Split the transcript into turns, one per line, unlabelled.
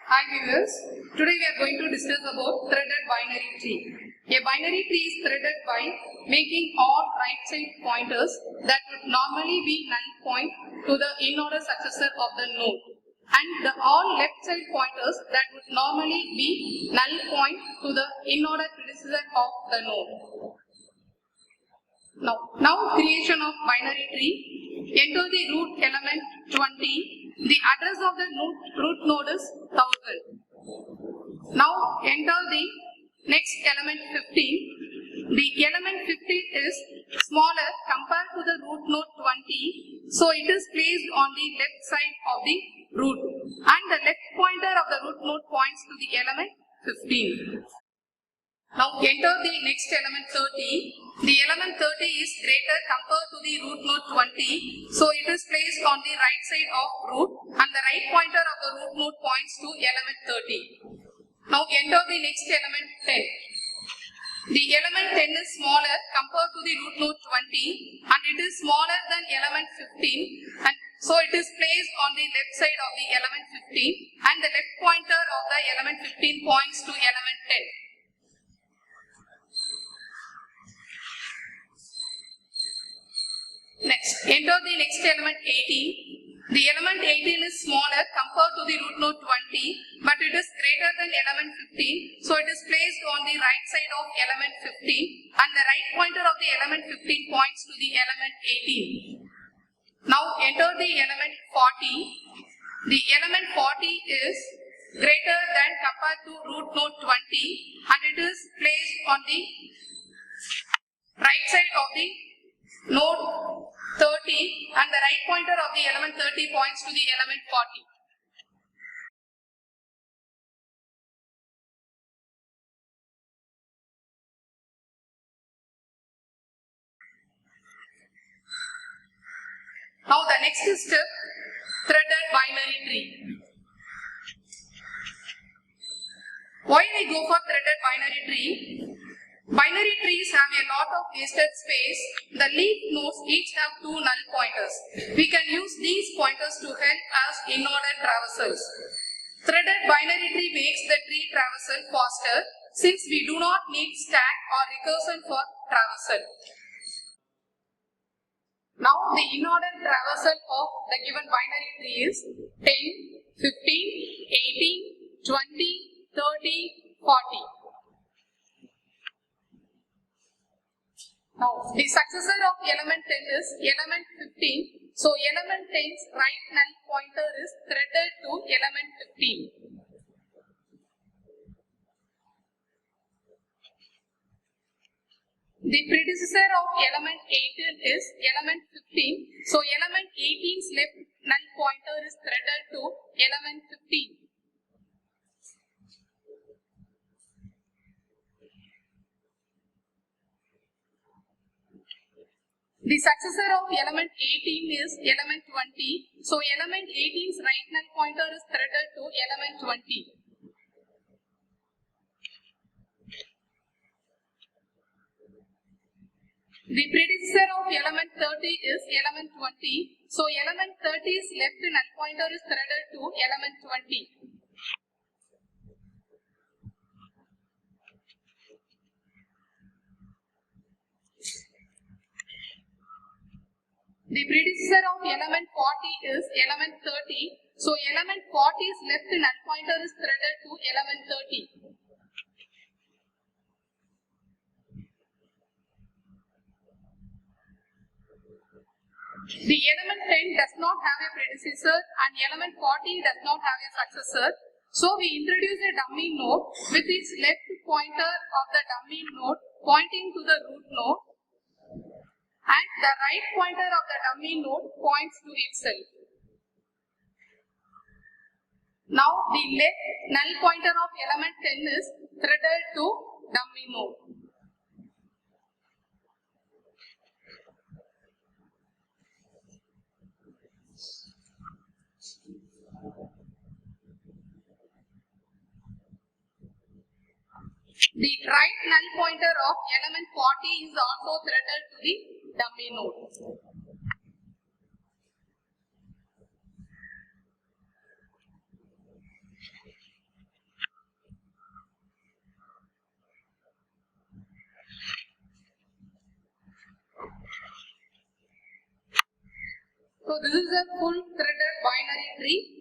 Hi viewers, today we are going to discuss about threaded binary tree. A binary tree is threaded by making all right side pointers that would normally be null point to the in-order successor of the node and the all left side pointers that would normally be null point to the in-order predecessor of the node. Now creation of binary tree. Enter the root element 20. The address of the root node is 1000. Now enter the next element 15. The element 15 is smaller compared to the root node 20. So it is placed on the left side of the root and the left pointer of the root node points to the element 15. Now enter the next element 30. The element 30 is greater compared to the root node 20. So it is placed on the right side of root and the right pointer of the root node points to element 30. Now enter the next element 10. The element 10 is smaller compared to the root node 20 and it is smaller than element 15 and so it is placed on the left side of the element 15 and the left pointer of the element 15 points to element 10. Next, enter the next element 18. The element 18 is smaller compared to the root node 20 but it is greater than element 15. So it is placed on the right side of element 15 and the right pointer of the element 15 points to the element 18. Now enter the element 40. The element 40 is greater than compared to root node 20 and it is placed on the right side of the node 30 and the right pointer of the element 30 points to the element 40. Now the next step, threaded binary tree. Why we go for threaded binary tree? Binary trees have a lot of wasted space. The leaf nodes each have two null pointers. We can use these pointers to help us in order traversals. Threaded binary tree makes the tree traversal faster since we do not need stack or recursion for traversal. Now the in-order traversal of the given binary tree is 10, 15, 18, 20, 30, 40. Now the successor of element 10 is element 15. So element 10's right null pointer is threaded to element 15. The predecessor of element 18 is element 15. So element 18's left null pointer is threaded to element 15. The successor of element 18 is element 20. So element 18's right null pointer is threaded to element 20. The predecessor of element 30 is element 20. So element 30's left null pointer is threaded to element 20. The predecessor of element 40 is element 30. So element 40's left null pointer is threaded to element 30. The element 10 does not have a predecessor and element 40 does not have a successor. So we introduce a dummy node with its left pointer of the dummy node pointing to the root node and the right pointer of the dummy node points to itself. Now the left null pointer of element 10 is threaded to dummy node. The right null pointer of element 40 is also threaded to the dummy node. this is a full threaded binary tree.